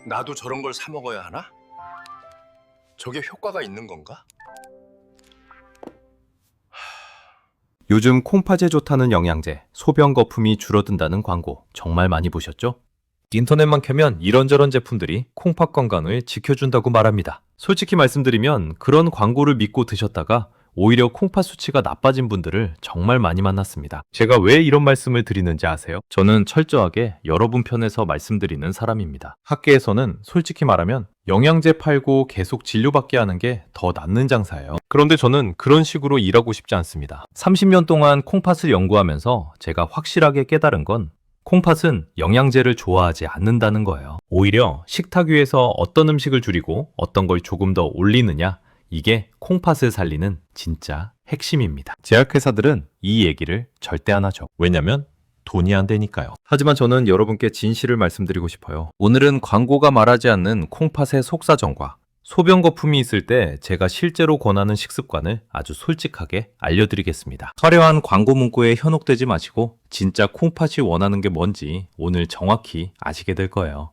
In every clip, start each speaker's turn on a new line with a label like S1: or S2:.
S1: 나도 저런 걸 사 먹어야 하나? 저게 효과가 있는 건가?
S2: 요즘 콩팥에 좋다는 영양제, 소변 거품이 줄어든다는 광고 정말 많이 보셨죠? 인터넷만 켜면 이런저런 제품들이 콩팥 건강을 지켜준다고 말합니다. 솔직히 말씀드리면 그런 광고를 믿고 드셨다가 오히려 콩팥 수치가 나빠진 분들을 정말 많이 만났습니다. 제가 왜 이런 말씀을 드리는지 아세요? 저는 철저하게 여러분 편에서 말씀드리는 사람입니다. 학계에서는 솔직히 말하면 영양제 팔고 계속 진료받게 하는 게 더 낫는 장사예요. 그런데 저는 그런 식으로 일하고 싶지 않습니다. 30년 동안 콩팥을 연구하면서 제가 확실하게 깨달은 건 콩팥은 영양제를 좋아하지 않는다는 거예요. 오히려 식탁 위에서 어떤 음식을 줄이고 어떤 걸 조금 더 올리느냐, 이게 콩팥을 살리는 진짜 핵심입니다. 제약회사들은 이 얘기를 절대 안 하죠. 왜냐면 돈이 안 되니까요. 하지만 저는 여러분께 진실을 말씀드리고 싶어요. 오늘은 광고가 말하지 않는 콩팥의 속사정과 소변 거품이 있을 때 제가 실제로 권하는 식습관을 아주 솔직하게 알려드리겠습니다. 화려한 광고 문구에 현혹되지 마시고 진짜 콩팥이 원하는 게 뭔지 오늘 정확히 아시게 될 거예요.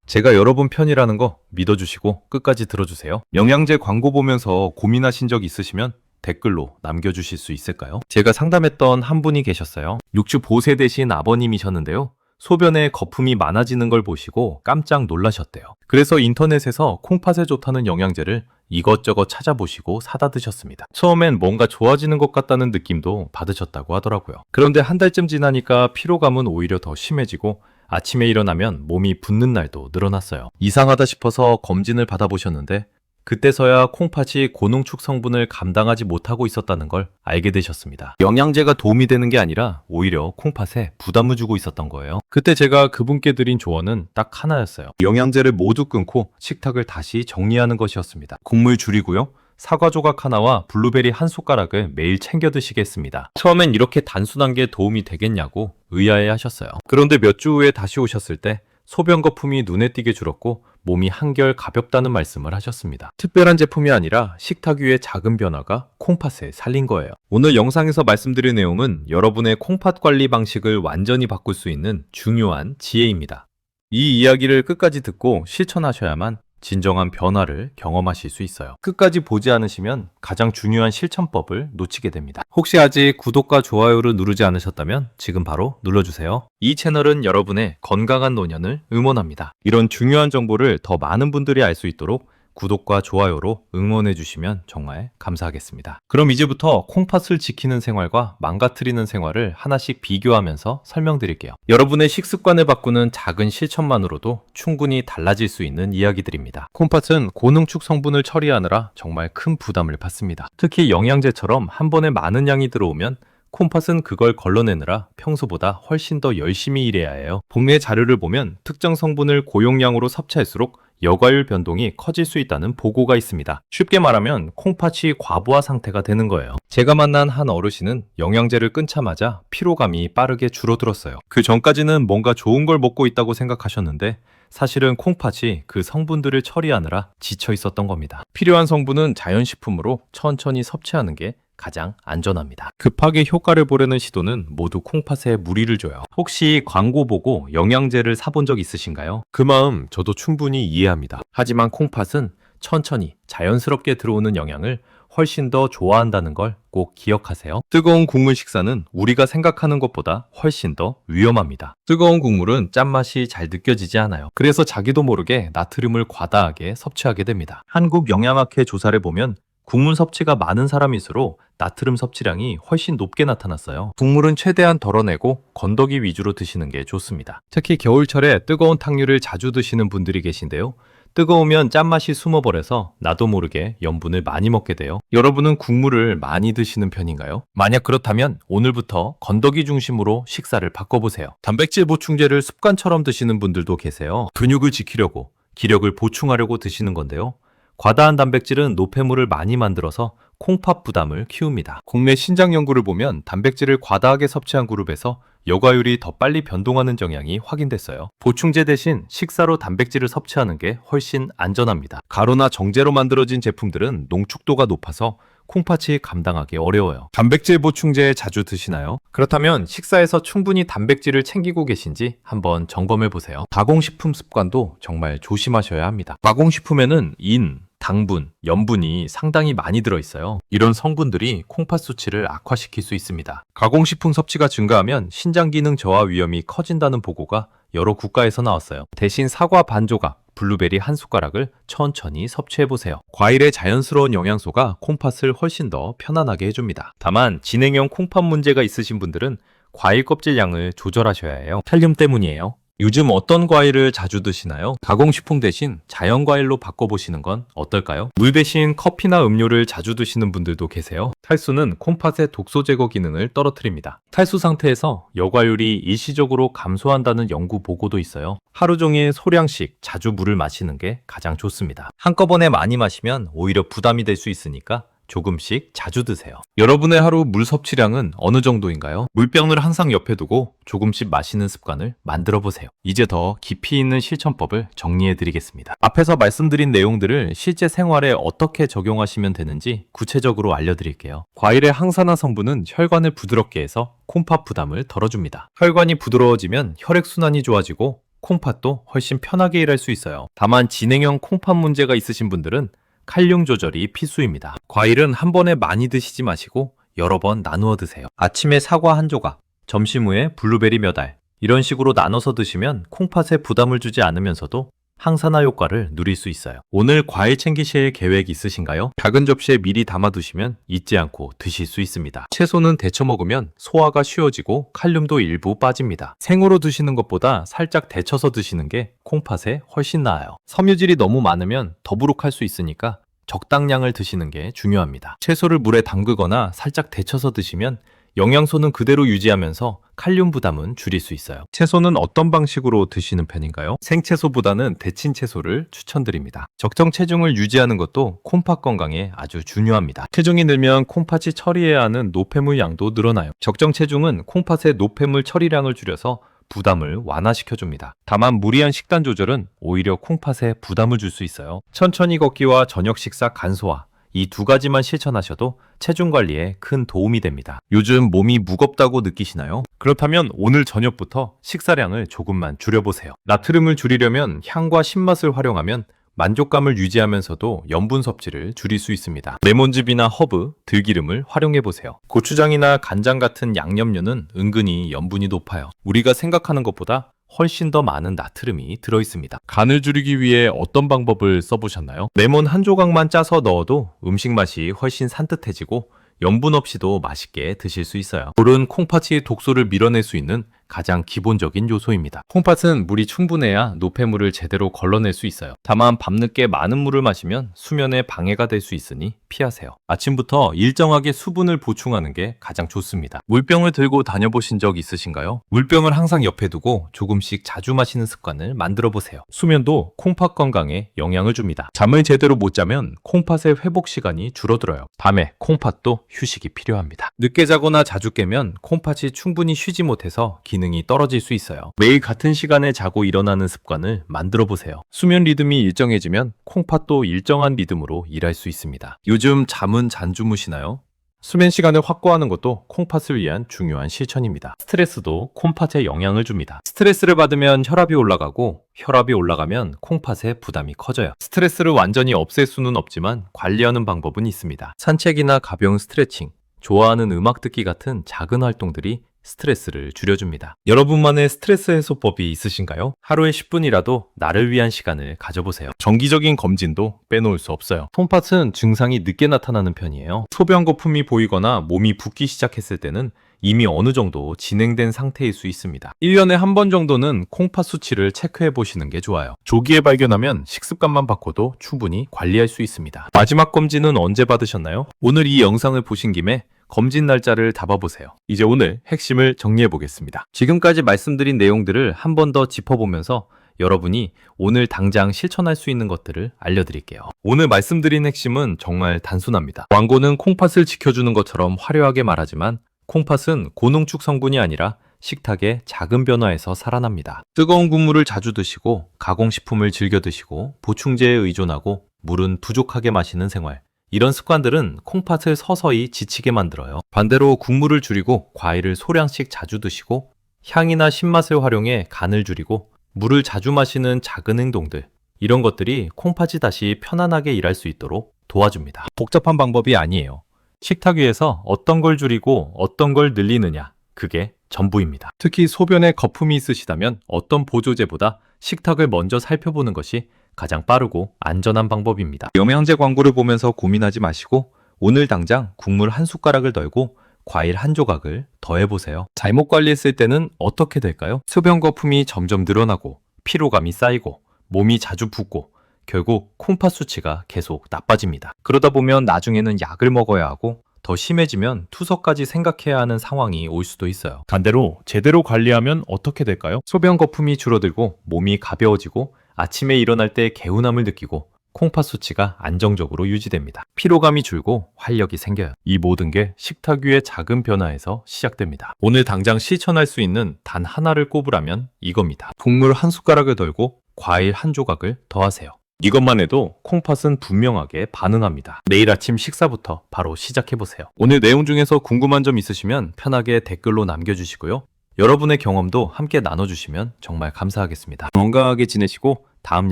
S2: 제가 여러분 편이라는 거 믿어주시고 끝까지 들어주세요. 영양제 광고 보면서 고민하신 적 있으시면 댓글로 남겨주실 수 있을까요? 제가 상담했던 한 분이 계셨어요. 65세 되신 아버님이셨는데요. 소변에 거품이 많아지는 걸 보시고 깜짝 놀라셨대요. 그래서 인터넷에서 콩팥에 좋다는 영양제를 이것저것 찾아보시고 사다 드셨습니다. 처음엔 뭔가 좋아지는 것 같다는 느낌도 받으셨다고 하더라고요. 그런데 한 달쯤 지나니까 피로감은 오히려 더 심해지고 아침에 일어나면 몸이 붓는 날도 늘어났어요. 이상하다 싶어서 검진을 받아보셨는데 그때서야 콩팥이 고농축 성분을 감당하지 못하고 있었다는 걸 알게 되셨습니다. 영양제가 도움이 되는 게 아니라 오히려 콩팥에 부담을 주고 있었던 거예요. 그때 제가 그분께 드린 조언은 딱 하나였어요. 영양제를 모두 끊고 식탁을 다시 정리하는 것이었습니다. 국물 줄이고요. 사과 조각 하나와 블루베리 한 숟가락을 매일 챙겨 드시겠습니다. 처음엔 이렇게 단순한 게 도움이 되겠냐고 의아해 하셨어요. 그런데 몇 주 후에 다시 오셨을 때 소변 거품이 눈에 띄게 줄었고 몸이 한결 가볍다는 말씀을 하셨습니다. 특별한 제품이 아니라 식탁 위의 작은 변화가 콩팥을 살린 거예요. 오늘 영상에서 말씀드릴 내용은 여러분의 콩팥 관리 방식을 완전히 바꿀 수 있는 중요한 지혜입니다. 이 이야기를 끝까지 듣고 실천하셔야만 진정한 변화를 경험하실 수 있어요. 끝까지 보지 않으시면 가장 중요한 실천법을 놓치게 됩니다. 혹시 아직 구독과 좋아요를 누르지 않으셨다면 지금 바로 눌러주세요. 이 채널은 여러분의 건강한 노년을 응원합니다. 이런 중요한 정보를 더 많은 분들이 알 수 있도록 구독과 좋아요로 응원해 주시면 정말 감사하겠습니다. 그럼 이제부터 콩팥을 지키는 생활과 망가뜨리는 생활을 하나씩 비교하면서 설명드릴게요. 여러분의 식습관을 바꾸는 작은 실천만으로도 충분히 달라질 수 있는 이야기들입니다. 콩팥은 고농축 성분을 처리하느라 정말 큰 부담을 받습니다. 특히 영양제처럼 한 번에 많은 양이 들어오면 콩팥은 그걸 걸러내느라 평소보다 훨씬 더 열심히 일해야 해요. 복내 자료를 보면 특정 성분을 고용량으로 섭취할수록 여과율 변동이 커질 수 있다는 보고가 있습니다. 쉽게 말하면 콩팥이 과부하 상태가 되는 거예요. 제가 만난 한 어르신은 영양제를 끊자마자 피로감이 빠르게 줄어들었어요. 그 전까지는 뭔가 좋은 걸 먹고 있다고 생각하셨는데 사실은 콩팥이 그 성분들을 처리하느라 지쳐 있었던 겁니다. 필요한 성분은 자연식품으로 천천히 섭취하는 게 가장 안전합니다. 급하게 효과를 보려는 시도는 모두 콩팥에 무리를 줘요. 혹시 광고 보고 영양제를 사본 적 있으신가요? 그 마음 저도 충분히 이해합니다. 하지만 콩팥은 천천히 자연스럽게 들어오는 영양을 훨씬 더 좋아한다는 걸 꼭 기억하세요. 뜨거운 국물 식사는 우리가 생각하는 것보다 훨씬 더 위험합니다. 뜨거운 국물은 짠맛이 잘 느껴지지 않아요. 그래서 자기도 모르게 나트륨을 과다하게 섭취하게 됩니다. 한국영양학회 조사를 보면 국물 섭취가 많은 사람일수록 나트륨 섭취량이 훨씬 높게 나타났어요. 국물은 최대한 덜어내고 건더기 위주로 드시는 게 좋습니다. 특히 겨울철에 뜨거운 탕류를 자주 드시는 분들이 계신데요. 뜨거우면 짠맛이 숨어버려서 나도 모르게 염분을 많이 먹게 돼요. 여러분은 국물을 많이 드시는 편인가요? 만약 그렇다면 오늘부터 건더기 중심으로 식사를 바꿔보세요. 단백질 보충제를 습관처럼 드시는 분들도 계세요. 근육을 지키려고, 기력을 보충하려고 드시는 건데요. 과다한 단백질은 노폐물을 많이 만들어서 콩팥 부담을 키웁니다. 국내 신장 연구를 보면 단백질을 과다하게 섭취한 그룹에서 여과율이 더 빨리 변동하는 경향이 확인됐어요. 보충제 대신 식사로 단백질을 섭취하는 게 훨씬 안전합니다. 가루나 정제로 만들어진 제품들은 농축도가 높아서 콩팥이 감당하기 어려워요. 단백질 보충제 자주 드시나요? 그렇다면 식사에서 충분히 단백질을 챙기고 계신지 한번 점검해 보세요. 가공식품 습관도 정말 조심하셔야 합니다. 가공식품에는 인, 당분, 염분이 상당히 많이 들어있어요. 이런 성분들이 콩팥 수치를 악화시킬 수 있습니다. 가공식품 섭취가 증가하면 신장 기능 저하 위험이 커진다는 보고가 여러 국가에서 나왔어요. 대신 사과 반 조각, 블루베리 한 숟가락을 천천히 섭취해보세요. 과일의 자연스러운 영양소가 콩팥을 훨씬 더 편안하게 해줍니다. 다만 진행형 콩팥 문제가 있으신 분들은 과일 껍질 양을 조절하셔야 해요. 칼륨 때문이에요. 요즘 어떤 과일을 자주 드시나요? 가공식품 대신 자연 과일로 바꿔보시는 건 어떨까요? 물 대신 커피나 음료를 자주 드시는 분들도 계세요. 탈수는 콩팥의 독소 제거 기능을 떨어뜨립니다. 탈수 상태에서 여과율이 일시적으로 감소한다는 연구 보고도 있어요. 하루 종일 소량씩 자주 물을 마시는 게 가장 좋습니다. 한꺼번에 많이 마시면 오히려 부담이 될 수 있으니까 조금씩 자주 드세요. 여러분의 하루 물 섭취량은 어느 정도인가요? 물병을 항상 옆에 두고 조금씩 마시는 습관을 만들어 보세요. 이제 더 깊이 있는 실천법을 정리해 드리겠습니다. 앞에서 말씀드린 내용들을 실제 생활에 어떻게 적용하시면 되는지 구체적으로 알려드릴게요. 과일의 항산화 성분은 혈관을 부드럽게 해서 콩팥 부담을 덜어줍니다. 혈관이 부드러워지면 혈액순환이 좋아지고 콩팥도 훨씬 편하게 일할 수 있어요. 다만 진행형 콩팥 문제가 있으신 분들은 칼륨 조절이 필수입니다. 과일은 한 번에 많이 드시지 마시고 여러 번 나누어 드세요. 아침에 사과 한 조각, 점심 후에 블루베리 몇 알, 이런 식으로 나눠서 드시면 콩팥에 부담을 주지 않으면서도 항산화 효과를 누릴 수 있어요. 오늘 과일 챙기실 계획 있으신가요? 작은 접시에 미리 담아두시면 잊지 않고 드실 수 있습니다. 채소는 데쳐 먹으면 소화가 쉬워지고 칼륨도 일부 빠집니다. 생으로 드시는 것보다 살짝 데쳐서 드시는 게 콩팥에 훨씬 나아요. 섬유질이 너무 많으면 더부룩할 수 있으니까 적당량을 드시는 게 중요합니다. 채소를 물에 담그거나 살짝 데쳐서 드시면 영양소는 그대로 유지하면서 칼륨 부담은 줄일 수 있어요. 채소는 어떤 방식으로 드시는 편인가요? 생채소보다는 데친 채소를 추천드립니다. 적정 체중을 유지하는 것도 콩팥 건강에 아주 중요합니다. 체중이 늘면 콩팥이 처리해야 하는 노폐물 양도 늘어나요. 적정 체중은 콩팥의 노폐물 처리량을 줄여서 부담을 완화시켜줍니다. 다만 무리한 식단 조절은 오히려 콩팥에 부담을 줄 수 있어요. 천천히 걷기와 저녁 식사 간소화, 이 두 가지만 실천하셔도 체중 관리에 큰 도움이 됩니다. 요즘 몸이 무겁다고 느끼시나요? 그렇다면 오늘 저녁부터 식사량을 조금만 줄여보세요. 나트륨을 줄이려면 향과 신맛을 활용하면 만족감을 유지하면서도 염분 섭취를 줄일 수 있습니다. 레몬즙이나 허브, 들기름을 활용해보세요. 고추장이나 간장 같은 양념류는 은근히 염분이 높아요. 우리가 생각하는 것보다 훨씬 더 많은 나트륨이 들어있습니다. 간을 줄이기 위해 어떤 방법을 써보셨나요? 레몬 한 조각만 짜서 넣어도 음식 맛이 훨씬 산뜻해지고 염분 없이도 맛있게 드실 수 있어요. 물은 콩팥이 독소를 밀어낼 수 있는 가장 기본적인 요소입니다. 콩팥은 물이 충분해야 노폐물을 제대로 걸러낼 수 있어요. 다만 밤늦게 많은 물을 마시면 수면에 방해가 될 수 있으니 피하세요. 아침부터 일정하게 수분을 보충하는 게 가장 좋습니다. 물병을 들고 다녀보신 적 있으신가요? 물병을 항상 옆에 두고 조금씩 자주 마시는 습관을 만들어 보세요. 수면도 콩팥 건강에 영향을 줍니다. 잠을 제대로 못 자면 콩팥의 회복 시간이 줄어들어요. 밤에 콩팥도 휴식이 필요합니다. 늦게 자거나 자주 깨면 콩팥이 충분히 쉬지 못해서 기능이 떨어질 수 있어요. 매일 같은 시간에 자고 일어나는 습관을 만들어 보세요. 수면 리듬이 일정해지면 콩팥도 일정한 리듬으로 일할 수 있습니다. 요즘 잠은 잘 주무시나요? 수면 시간을 확보하는 것도 콩팥을 위한 중요한 실천입니다. 스트레스도 콩팥에 영향을 줍니다. 스트레스를 받으면 혈압이 올라가고 혈압이 올라가면 콩팥에 부담이 커져요. 스트레스를 완전히 없앨 수는 없지만 관리하는 방법은 있습니다. 산책이나 가벼운 스트레칭, 좋아하는 음악 듣기 같은 작은 활동들이 스트레스를 줄여줍니다. 여러분만의 스트레스 해소법이 있으신가요? 하루에 10분이라도 나를 위한 시간을 가져보세요. 정기적인 검진도 빼놓을 수 없어요. 콩팥은 증상이 늦게 나타나는 편이에요. 소변 거품이 보이거나 몸이 붓기 시작했을 때는 이미 어느 정도 진행된 상태일 수 있습니다. 1년에 한 번 정도는 콩팥 수치를 체크해 보시는 게 좋아요. 조기에 발견하면 식습관만 바꿔도 충분히 관리할 수 있습니다. 마지막 검진은 언제 받으셨나요? 오늘 이 영상을 보신 김에 검진 날짜를 잡아보세요. 이제 오늘 핵심을 정리해 보겠습니다. 지금까지 말씀드린 내용들을 한 번 더 짚어보면서 여러분이 오늘 당장 실천할 수 있는 것들을 알려드릴게요. 오늘 말씀드린 핵심은 정말 단순합니다. 광고는 콩팥을 지켜주는 것처럼 화려하게 말하지만 콩팥은 고농축 성분이 아니라 식탁의 작은 변화에서 살아납니다. 뜨거운 국물을 자주 드시고 가공식품을 즐겨 드시고 보충제에 의존하고 물은 부족하게 마시는 생활, 이런 습관들은 콩팥을 서서히 지치게 만들어요. 반대로 국물을 줄이고 과일을 소량씩 자주 드시고 향이나 신맛을 활용해 간을 줄이고 물을 자주 마시는 작은 행동들, 이런 것들이 콩팥이 다시 편안하게 일할 수 있도록 도와줍니다. 복잡한 방법이 아니에요. 식탁 위에서 어떤 걸 줄이고 어떤 걸 늘리느냐, 그게 전부입니다. 특히 소변에 거품이 있으시다면 어떤 보조제보다 식탁을 먼저 살펴보는 것이 가장 빠르고 안전한 방법입니다. 영양제 광고를 보면서 고민하지 마시고 오늘 당장 국물 한 숟가락을 덜고 과일 한 조각을 더해보세요. 잘못 관리했을 때는 어떻게 될까요? 소변 거품이 점점 늘어나고 피로감이 쌓이고 몸이 자주 붓고 결국 콩팥 수치가 계속 나빠집니다. 그러다 보면 나중에는 약을 먹어야 하고 더 심해지면 투석까지 생각해야 하는 상황이 올 수도 있어요. 반대로 제대로 관리하면 어떻게 될까요? 소변 거품이 줄어들고 몸이 가벼워지고 아침에 일어날 때 개운함을 느끼고 콩팥 수치가 안정적으로 유지됩니다. 피로감이 줄고 활력이 생겨요. 이 모든 게 식탁 위의 작은 변화에서 시작됩니다. 오늘 당장 실천할 수 있는 단 하나를 꼽으라면 이겁니다. 국물 한 숟가락을 덜고 과일 한 조각을 더하세요. 이것만 해도 콩팥은 분명하게 반응합니다. 내일 아침 식사부터 바로 시작해보세요. 오늘 내용 중에서 궁금한 점 있으시면 편하게 댓글로 남겨주시고요. 여러분의 경험도 함께 나눠주시면 정말 감사하겠습니다. 건강하게 지내시고 다음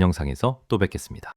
S2: 영상에서 또 뵙겠습니다.